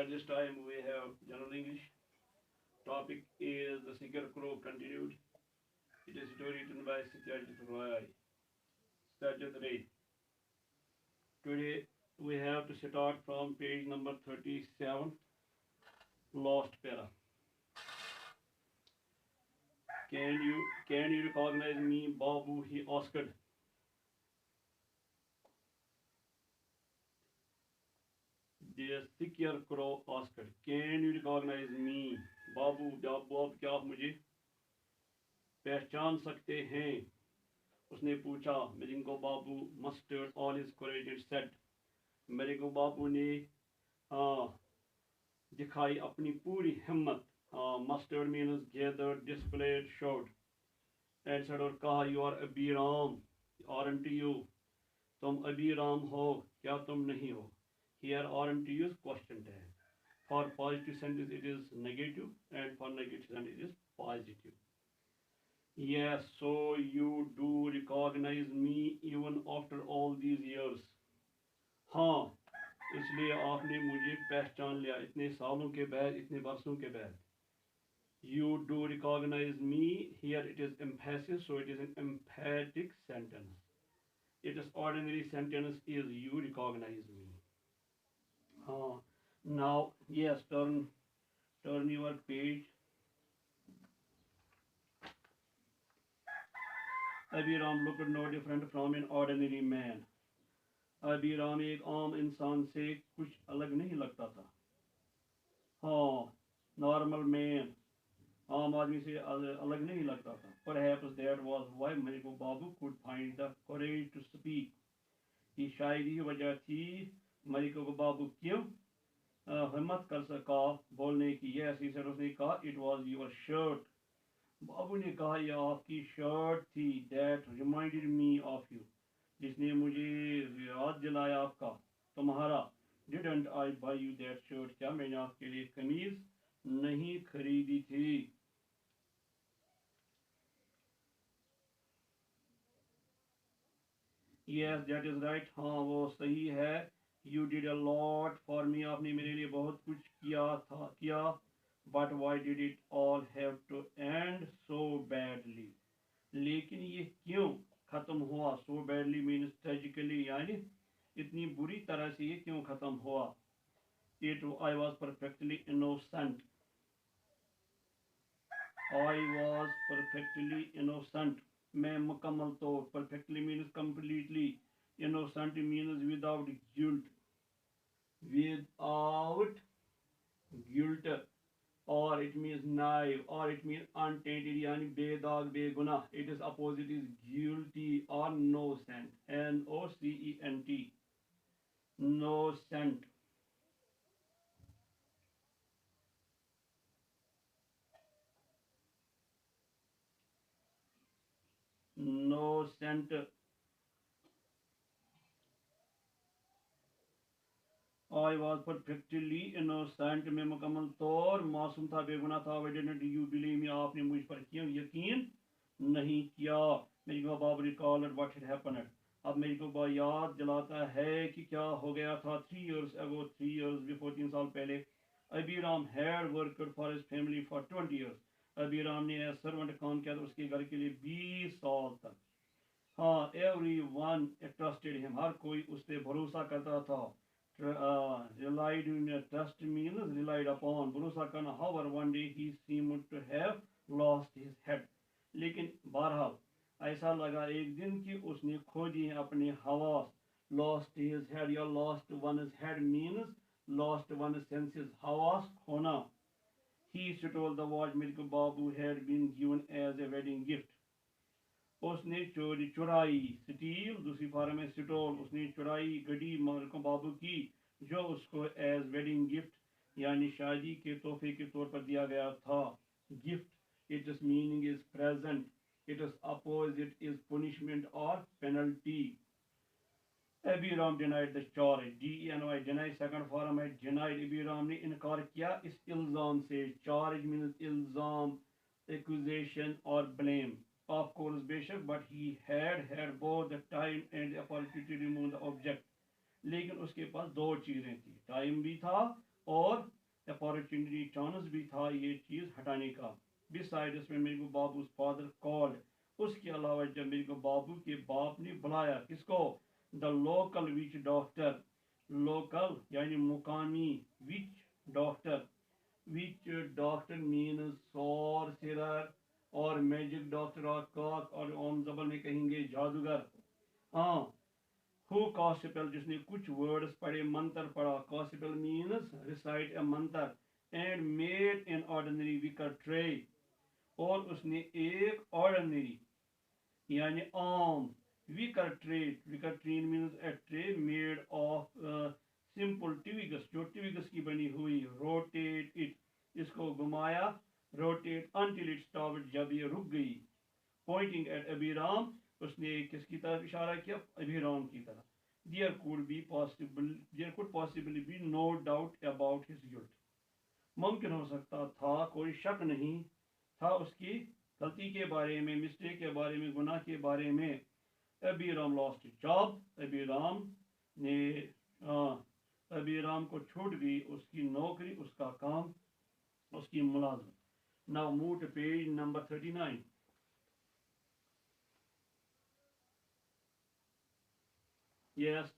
At this time we have general English. Topic is the Sigar Crow continued. It is a story written by Satyajit Roy. Satyajit Ray. Today we have to start from page number 37, Lost Para. Can you recognize me, Babu? He asked. The Scarecrow asked, "Can you recognize me, बाबू? बाबू क्या आप मुझे पहचान सकते हैं?" उसने पूछा। Meringo Babu mustered all his courage and said, Meringo Babu ने हाँ दिखाई अपनी पूरी हिम्मत। Mustered means gathered, displayed, showed, and said और कहा, "You are Abhiram, aren't you? तुम अबीराम हो, क्या तुम नहीं हो?" Here aren't you is question tag. For positive sentence it is negative, and for negative sentence it is positive. Yes, so you do recognize me even after all these years. हाँ, इसलिए आपने मुझे पहचान लिया इतने सालों के बाद, इतने वर्षों के बाद. You do recognize me. Here it is emphasis, so it is an emphatic sentence. It is ordinary sentence is you recognize me. Now, yes, turn your page. Abhiram looked no different from an ordinary man. Abiram एक आम इंसान से कुछ अलग नहीं लगता था. हाँ, नॉर्मल मैन, आम आदमी से अलग नहीं लगता था. Perhaps that was why Mehboob Babu could find the courage to speak. ये शायद ही वजह थी मलिक बाबू क्यों हिम्मत कर सका बोलने की. यस ही सर, उसने कहा, "it was your shirt." Babu ने कहा, यह आपकी शर्ट थी. That reminded me of you, जिसने मुझे याद दिलाया आपका, तुम्हारा. Didn't I buy you that shirt, क्या मैंने आपके लिए कमीज नहीं खरीदी थी? यस दैट इज राइट, हाँ वो सही है. You did a lot for me, आपने मेरे लिए बहुत कुछ किया. But why did it all have to end so badly, लेकिन ये क्यों खत्म हुआ? सो बैडली मीन्स ट्रेजिकली, यानी इतनी बुरी तरह से ये क्यों खत्म हुआ? It I was perfectly innocent. I was perfectly innocent, मैं मुकम्मल तौर. Perfectly means completely, innocent means without guilt. Without guilt, और इट मीन्स नाइव, और इट मीन्स अनटेंटेड, यानी बेदाग बेगुनाह. It is opposite is guilty और नोसेंट, NOCENT, नोसेंट. नोसेंट. I was perfectly innocent, मैं मुकम्मल तौर मासूम था, बेगुनाह था. Why didn't you believe me, आपने मुझ पर क्यों यकीन नहीं किया? मेरी को बाब recalled what had happened. अब मेरी को याद दिलाता है कि क्या हो गया था. 3 years ago, 3 years before, 3 साल पहले. Abiram had worked for his family for 20 years. Abiram ने एज सर्वेंट काम किया था उसके घर के लिए 20 साल तक. हाँ, everyone trusted him, हर कोई उस पर भरोसा करता था. Relied in trust means relied upon, भरोसा करना. However, one day he seemed to have lost his head. लेकिन बहरहाल ऐसा लगा एक दिन कि उसने खो दिए अपने हवास. Lost his head या lost one's head means lost one's senses, हवास खोना. He stole the watch Milk Babu had been given as a wedding gift. उसने चुराई, स्टील दूसरी फॉर्म में स्टोल. उसने चुराई घड़ी मलिक बाबू की जो उसको एज वेडिंग गिफ्ट यानी शादी के तोहफे के तौर पर दिया गया था. Gift, it is meaning is present. It is opposite is punishment और penalty. Abhiram denied the charge, DENY deny second form है डिनाइड. अबीराम ने इनकार किया इस इल्जाम से. चार्ज मीन्स इल्जाम, एक्यूजेशन और ब्लेम. Of course, बेशक, but he had both the time and the opportunity to remove the object. लेकिन उसके पास दो चीजें थी, टाइम भी था और अपॉर्चुनिटी चांस भी था ये चीज़ हटाने का। बिसाइड्स में मेरे को बाबू's फादर कॉल्ड, उसके अलावा जब मेरे को बाबू के बाप ने बुलाया, किसको? The local which doctor, local यानी मुकामी, विच डॉक्टर, विच डॉक्टर मीन्स सॉरसरर और मैजिक डॉक्टर और कॉक, और ओम जबल में कहेंगे जादूगर। हाँ, हु कॉस्पिल, जिसने कुछ वर्ड्स पढ़े, मंत्र पढ़ा। कॉस्पिल means recite a mantra. And made an ordinary wicker tray, और उसने एक ऑर्डिनरी यानी आम wicker tray, wicker tray means a tray made of simple twigs, जो टिविगस की बनी हुई। रोटेट इट, इसको घुमाया। रोटेट अनटिल इट स्टॉप्ड, जब ये रुक गई। पॉइंटिंग एट अबीराम, उसने किसकी तरफ इशारा किया? अबीराम की तरफ। There could possibly be no doubt about his guilt, मुमकिन हो सकता था, कोई शक नहीं था उसकी गलती के बारे में, मिस्टेक के बारे में, गुनाह के बारे में। अबीराम लॉस्ट जॉब, अबीराम ने अबीराम को छूट गई उसकी नौकरी, उसका काम, उसकी मुलाजमत। Now move to page number 39। Yes,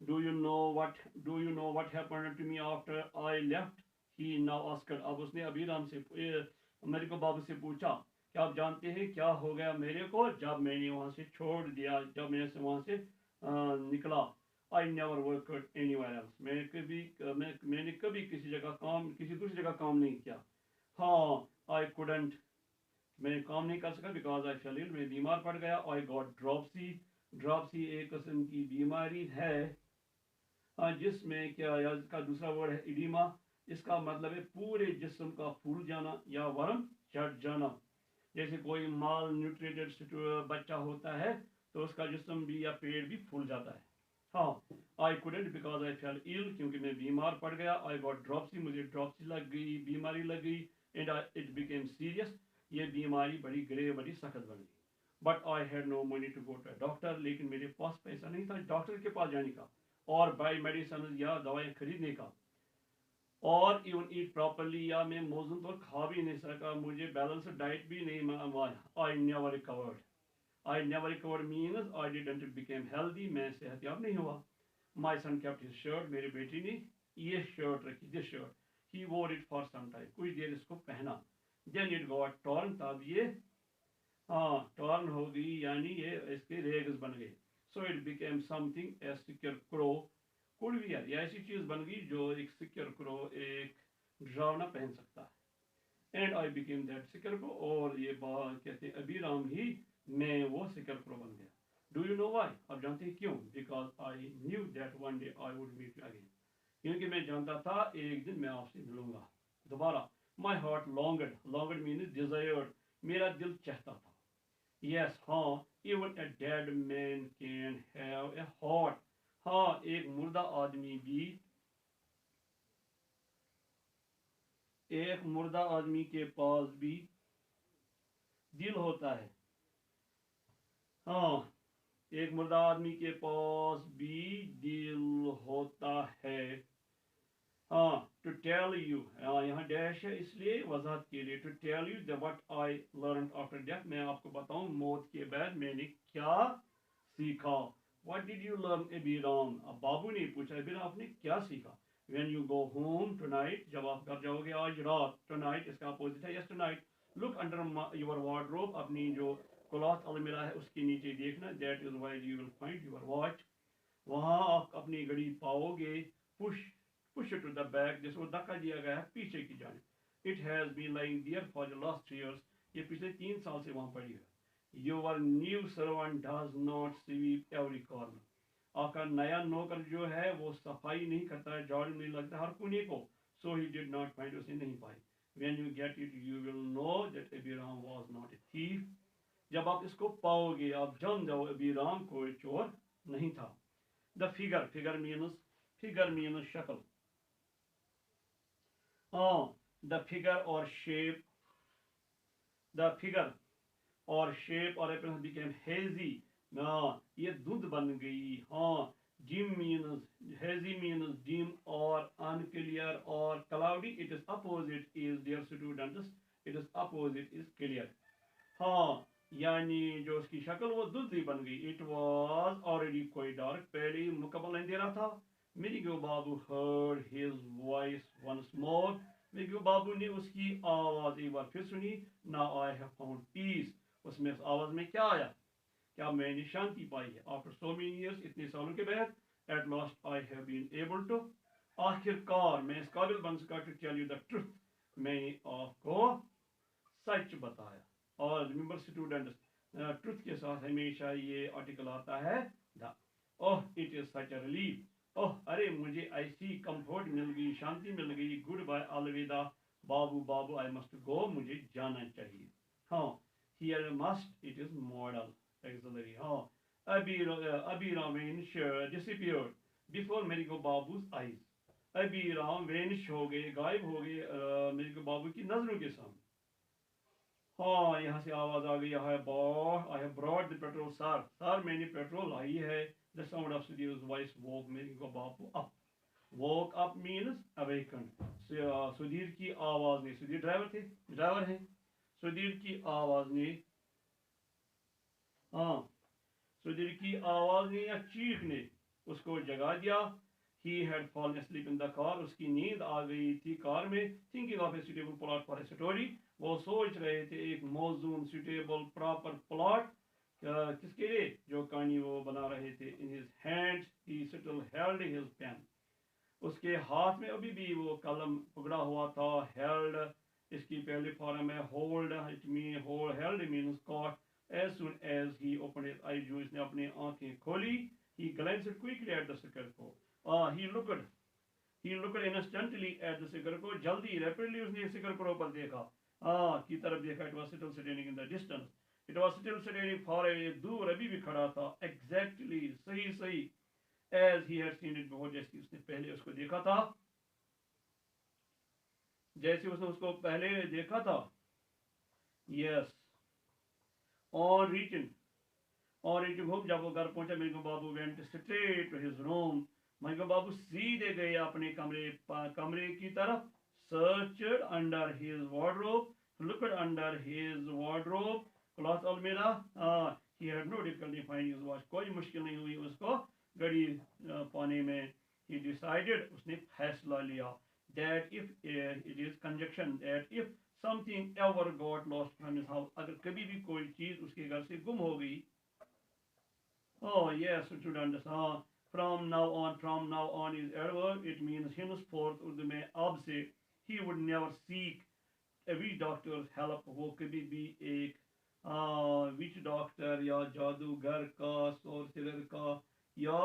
do you know what happened to me after I left? He now asked. अब उसने अबीराम से मेरे को बाबू से पूछा, क्या आप जानते हैं क्या हो गया मेरे को जब मैंने वहाँ से छोड़ दिया, जब मैं से वहाँ से निकला। I never worked anywhere else. मैंने कभी किसी जगह काम, किसी दूसरी जगह काम नहीं किया। हाँ, I couldn't, मैं काम नहीं कर सका, बिकॉज आई फेल इल, मैं बीमार पड़ गया। आई गॉट ड्रॉपसी, ड्रॉपसी एक किस्म की बीमारी है जिसमें क्या, या इसका दूसरा वर्ड है इडीमा। इसका मतलब है पूरे जिस्म का फूल जाना या वर्म चढ़ जाना। जैसे कोई माल न्यूट्रिएटेड बच्चा होता है तो उसका जिस्म भी या पेट भी फूल जाता है। हाँ, I couldn't because I fell ill, क्योंकि मैं बीमार पड़ गया। आई गॉट ड्रॉपसी, मुझे ड्रॉपसी लग गई, बीमारी लग गई। एंड इट बिकेम सीरियस, ये बीमारी बड़ी ग्रे, बड़ी सख्त बन गई। But I had no money to go to doctor, लेकिन मेरे पास पैसा नहीं था डॉक्टर के पास जाने का और बाई मेडिसिन या दवाएं खरीदने का, और इवन ईट प्रॉपरली, या मैं मौजूद तौर खा भी नहीं सका, मुझे बैलेंस डाइट भी नहीं। I never recovered, I never recovered means I didn't became healthy, मैं सेहतयाब नहीं हुआ। माई सन केप्ट हिज शर्ट, मेरे बेटी ने ये शर्ट रखी, दिस शर्ट। ही वोर इट फॉर सम टाइम, कुछ देर इसको पहना। देन इट गॉट टॉर्न, तब ये टॉर्न हो गई, यानी ये इसके रेग्स बन गए। So it became something A secure crow could wear, ये ऐसी चीज बन गई जो एक सिक्योर क्रो, एक ड्रावना पहन सकता है। And I became that secure crow, और ये बात कहते अबीराम ही, मैं वो सिक्योर क्रो बन गया। डू यू नो वाई, आप जानते हैं क्यों? Because I knew that one day I would meet you again, क्योंकि मैं जानता था एक दिन मैं आपसे मिलूंगा दोबारा। माई हार्ट लॉन्गड, लॉन्गड मीन डिजायर्ड, मेरा दिल चाहता था। यस, हाँ, even a dead man can have a heart, हाँ, एक मुर्दा आदमी भी, एक मुर्दा आदमी के पास भी दिल होता है। हाँ, एक मुर्दा आदमी के पास भी दिल होता है। हाँ, टू टेल यू, यहाँ डैश है इसलिए वजाहत के लिए। To tell you the what I learn after death, मैं आपको बताऊं मौत के बाद मैंने क्या सीखा। What did you learn Abiram, अब बाबू ने पूछा अबीराम आपने क्या सीखा। When you go home tonight, जब आप घर जाओगे आज रात, टुनाइट इसका अपोजिट है yes tonight. Look under your wardrobe, अपनी जो क्लॉथ अलमीरा है उसके नीचे देखना। That is why you will find your watch, वहाँ आप अपनी घड़ी पाओगे। Push, push to the back, जिसको धक्का दिया गया है पीछे की जाने। It has been lying there for the last 3 years, ये पिछले 3 साल से वहाँ पड़ी है। Your new servant does not sweep every corner, आपका नया नौकर जो है वो सफाई नहीं करता है, झाड़ू नहीं लगता हर कोने को। So he did not find, उसे नहीं पाई। When you get it you will know that Abhiram was not a thief, जब आप इसको पाओगे आप जान जाओ अबीराम कोई चोर नहीं था। द फिगर, फिगर मीन्स शक्ल। हाँ, द फिगर और शेप, द फिगर और शेप और appearance became hazy, हाँ, ये धुंध बन गई। हाँ, Dim means hazy means dim or unclear or cloudy. It is opposite is dear students. It is opposite is clear. हाँ यानी जो उसकी शक्ल वो धुंधली बन गई. It was already quite dark, पहले ही मुकम्मल अंधेरा था. Mirgo Babu heard his voice once more. Mirgo Babu ने उसकी आवाज एक बार फिर सुनी. Now I have found peace. उसमें उस आवाज में क्या आया? क्या मैंने शांति पाई है. आफ्टर सो मेनी ईयर्स, इतने सालों के बाद, at last I have been able to, आखिरकार मैं इस काबिल बन सका to tell you the truth, मैंने आपको सच बताया. और रिमेंबर स्टूडेंट्स, ट्रुथ के साथ हमेशा ये आर्टिकल आता है the. Oh it is such a relief. Oh अरे मुझे ऐसी कंफर्ट मिल गई, शांति मिल गई. गुड बाय, अलविदा बाबू. बाबू आई मस्ट गो, मुझे जाना चाहिए. हाँ, here must it is model axillary. हाँ, Abhiram vanished, disappeared before Merigo Babu's eyes. Abhiram vanished हो गए, गायब हो गए मेरिको बाबू की नजरों के सामने. हाँ, यहाँ से आवाज आ गई. I have brought the petrol sir. Sir मैंने पेट्रोल लाई है. The sound of Sudhir's voice woke Meriko Babu up. Woke up means awaken. Sudhir की आवाज ने, सुधीर ड्राइवर है. सुधीर की आवाज ने, हाँ, सुधीर की आवाज ने या चीख ने उसको जगा दिया. He had fallen asleep in the car. उसकी नींद आ गई थी कार में. Thinking of a suitable plot for a story. वो सोच रहे थे एक मौजून, suitable, proper plot किसके लिए, जो कहानी वो बना रहे थे. In his hands he still held his pen. उसके हाथ में अभी भी वो कलम पकड़ा हुआ था. Held इसकी पहली फॉर्म है hold. It mean hold, held means caught. As soon as he opened his eyes, जो इसने अपनी आंखें खोली, he glanced quickly at the scarecrow. He looked instantly at the scarecrow. जल्दी, rapidly उसने scarecrow पर देखा. की तरफ देखा. It was still standing in the distance. It was still standing far away. दूर अभी भी खड़ा था. Exactly, सही as he had seen it before, जैसे उसने पहले उसको देखा था. जैसे उसने उसको पहले देखा था. Yes. On reaching home, जब वो घर पहुंचा, मेरे बाबू went straight to his room. मेरे बाबू सीधे गए अपने कमरे की तरफ. Searched under his wardrobe, looked under his wardrobe, cloth almirah. He had no difficulty finding his watch. कोई मुश्किल नहीं हुई उसको घड़ी पाने में. He decided, उसने फैसला लिया, that if it is conjunction, that if something ever got lost from his house, अगर कभी भी कोई चीज उसके घर से गुम हो गई. Oh yes, students. From now on is adverb. It means henceforth. Urdu में अब से. He would never seek a witch doctor's help. वो कभी भी एक witch doctor या जादूगर का, sorcerer का, या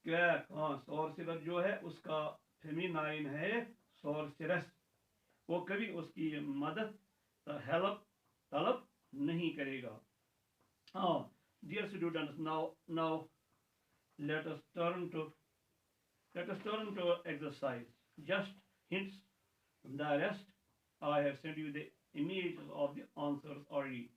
quack. sorcerer जो है उसका फेमिनाइन है sorceress. वो कभी उसकी मदद, हेल्प, तलब नहीं करेगा. Dear students, now let us turn to exercise. Just hints. The rest I have sent you the images of the answers already.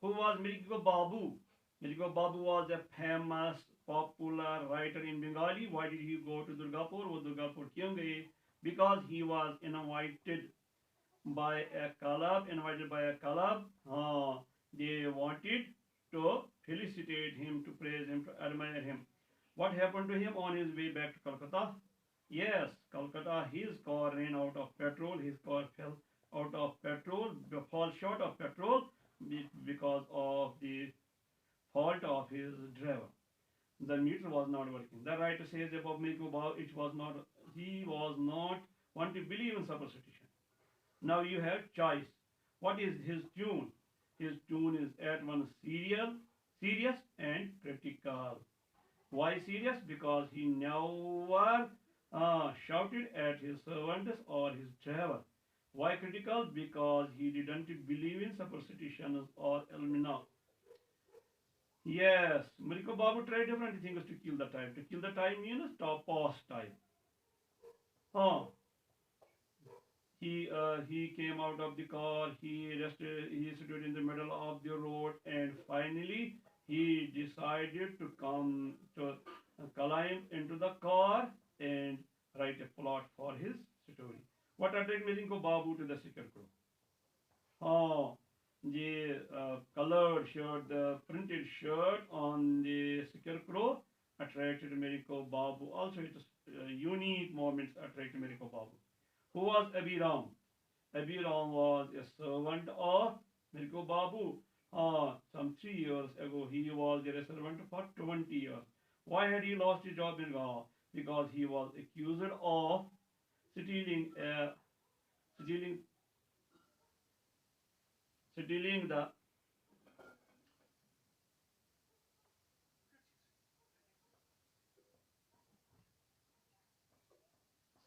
Who was Miriko Babu? Miriko Babu was a famous, popular writer in Bengali. Why did he go to Durgapur? वो दुर्गापुर क्यों गए? Because he was invited by a club. They wanted to felicitate him, to praise him, to admire him. What happened to him on his way back to Calcutta? Yes, Calcutta, his car ran out of petrol. His car fell out of petrol, fall short of petrol because of the fault of his driver. The meter was not working. The writer says above Mirko, he was not want to believe in superstition. Now you have choice. What is his tune? His tune is at once serious and critical. Why serious? Because he never shouted at his servants or his driver. Why critical? Because he didn't believe in superstitions or almana. Yes, Mirko Babu tried different things to kill the time. To kill the time means stop past time. He came out of the car. He stood in the middle of the road, and finally he decided to come to climb into the car and write a plot for his story. What attracted Milinko Babu to the scarecrow? Oh, the colored shirt, the printed shirt on the scarecrow attracted Milinko Babu. Also, its unique moments attracted Milinko Babu. Who was Abhiram? Abhiram was a servant of Mirko Babu. Some 3 years ago, he was a servant for 20 years. Why had he lost his job in Gaon? Because he was accused of stealing, stealing, stealing the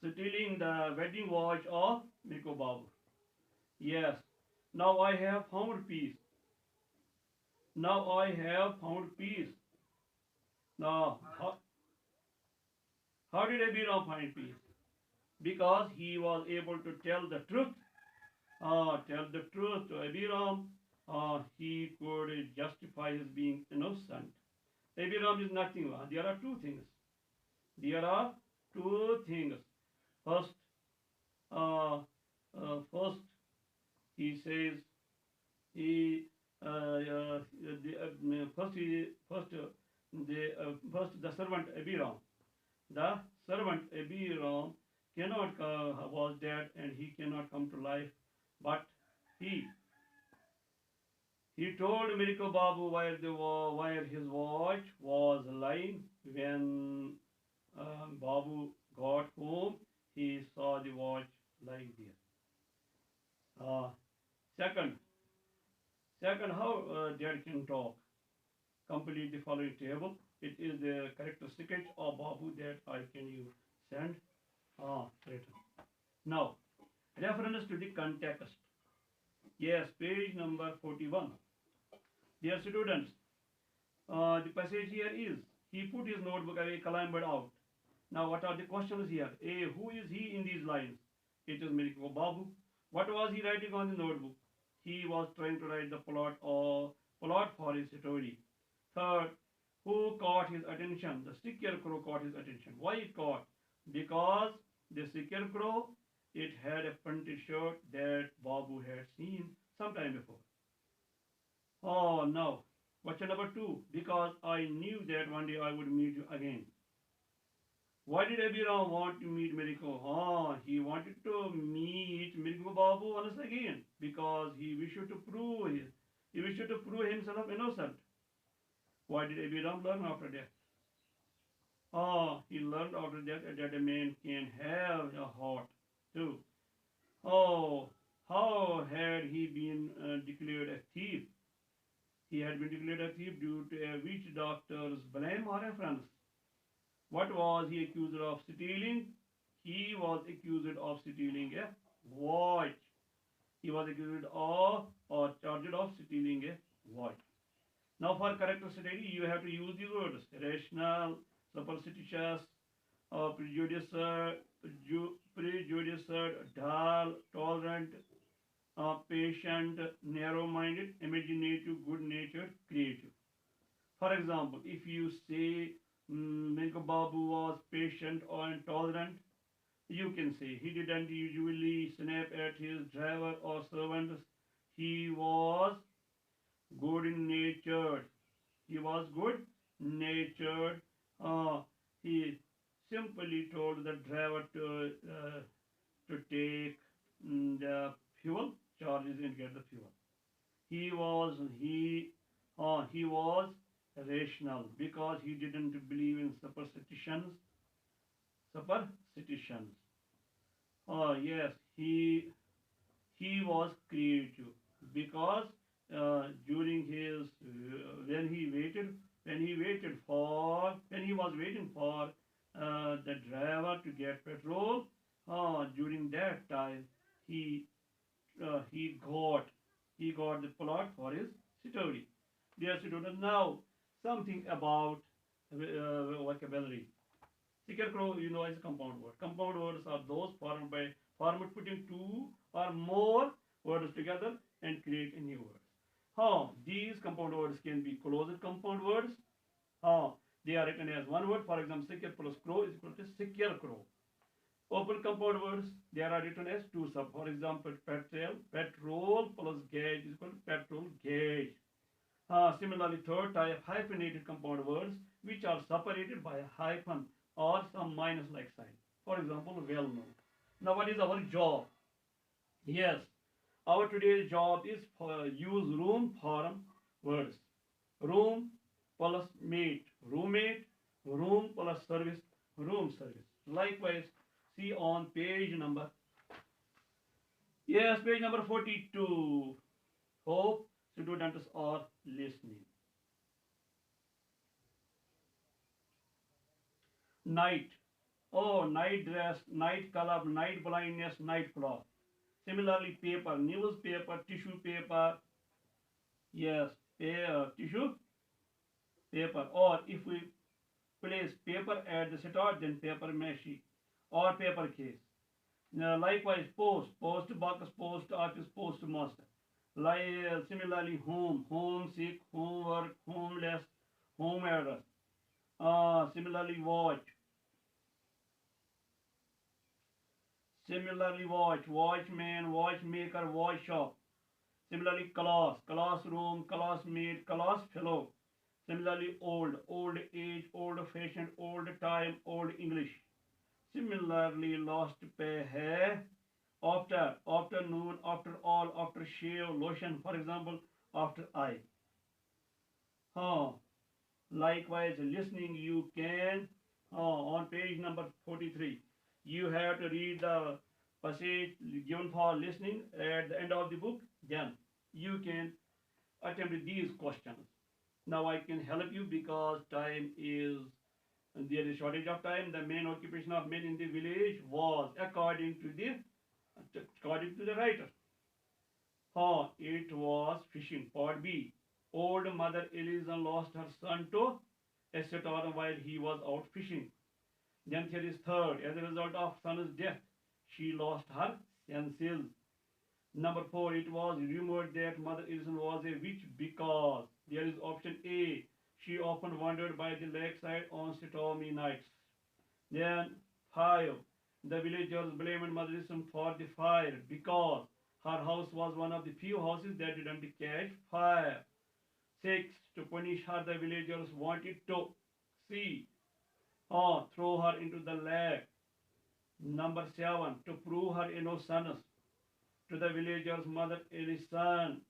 stealing the wedding watch of Mirko Babu. Yes. Now I have found peace. Now I have found peace. Now, how did Abhiram find peace? Because he was able to tell the truth. Tell the truth to Abiram. He could justify his being innocent. Abiram is nothing. There are two things. There are two things. First, uh, first he says he first the servant Abiram. The servant Abiram cannot was dead and he cannot come to life, but he he told Mirko Babu where his watch was lying. When Babu got home, he saw the watch lying there. Uh, second, second, how dad can talk? Complete the following table. It is the characteristic of Babu that I can you send later. Now, reference to the context. Yes, page number 41. Dear students, the passage here is, he put his notebook away, climbed out. Now, what are the questions here? A, who is he in these lines? It is Mirko Babu. What was he writing on the notebook? He was trying to write the plot for his story. Third, who caught his attention? The scarecrow caught his attention. Why it caught? Because the scarecrow, it had a printed shirt that Babu had seen some time before. Oh no. Question number two. Because I knew that one day I would meet you again. Why did Abhiram want to meet Mirko? He wanted to meet Mirko Babu once again because he wished to prove himself innocent. Why did Abhiram learn after that? He learned after that a man can have a heart too. Oh, how had he been declared a thief? He had been declared a thief due to a witch doctor's blame or reference. What was he accused of stealing? He was accused of stealing a watch. He was accused of or charged of stealing a watch. Now for character study, you have to use these words. Rational, superstitious, prejudiced, dull, tolerant, patient, narrow-minded, imaginative, good-natured, creative. For example, if you say Mirko Babu was patient or intolerant, you can say he didn't usually snap at his driver or servants. He was good natured. He was good natured. He simply told the driver to take the fuel charges and get the fuel. He was rational because he didn't believe in superstitions. Superstitions. Yes, he was creative because during his when he was waiting for the driver to get petrol, during that time he he got the plot for his story. Dear students, now something about vocabulary. Scarecrow, you know, is a compound word. Compound words are those formed putting two or more words together and create a new word. These compound words can be closed compound words. They are written as one compound word. For example, secure plus crow is equal to secure crow. Open compound words, they are written as two sub. For example, petrol plus gauge is equal to petrol gauge. Similarly, third type, hyphenated compound words, which are separated by a hyphen or some minus like sign. For example, well known. Now, what is our job? Yes, our today's job is for use room form words. Room plus mate, roommate, room plus service, room service. Likewise, see on page number, yes, page number 42. Hope students are listening. Night. Oh, night dress, night color, night blindness, night cloth. Similarly, paper, newspaper, tissue paper. Yes, tissue paper. Or if we place paper at the start, then paper mache or paper case. Now, likewise, post box, post office, postmaster. Similarly, home sick, homework, homeless, home address. Similarly, watchman, watchmaker, watch shop. Similarly, classroom, classmate, class fellow. Similarly, old age, old fashioned, old time, old English. Similarly, lost pay hai, afternoon, after all, after shave, lotion, for example, after eye. Huh. Likewise, listening, you can, on page number 43, you have to read the passage given for listening at the end of the book. Then you can attempt these questions. Now I can help you because time is, there is shortage of time. The main occupation of men in the village was, according to the writer, it was fishing. Part B. Old mother Elizabeth lost her son to a storm while he was out fishing. Then there is third. As a result of son's death, she lost her senses. Number 4. It was rumored that Mother Elizabeth was a witch because there is option A. She often wandered by the lakeside on stormy nights. Then 5. The villagers blamed Mother Elizabeth for the fire because her house was one of the few houses that didn't catch fire. 6. To punish her, the villagers wanted to see throw her into the lake. Number 7. To prove her innocence to the villagers, Mother Elizabeth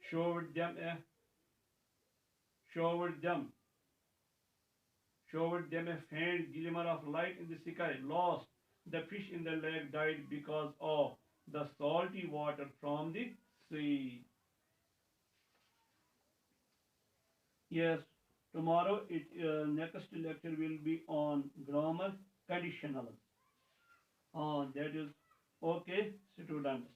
showed them a faint glimmer of light in the sky. Lost. The fish in the lake died because of the salty water from the sea. Yes, tomorrow next lecture will be on grammar conditional. That is okay, students.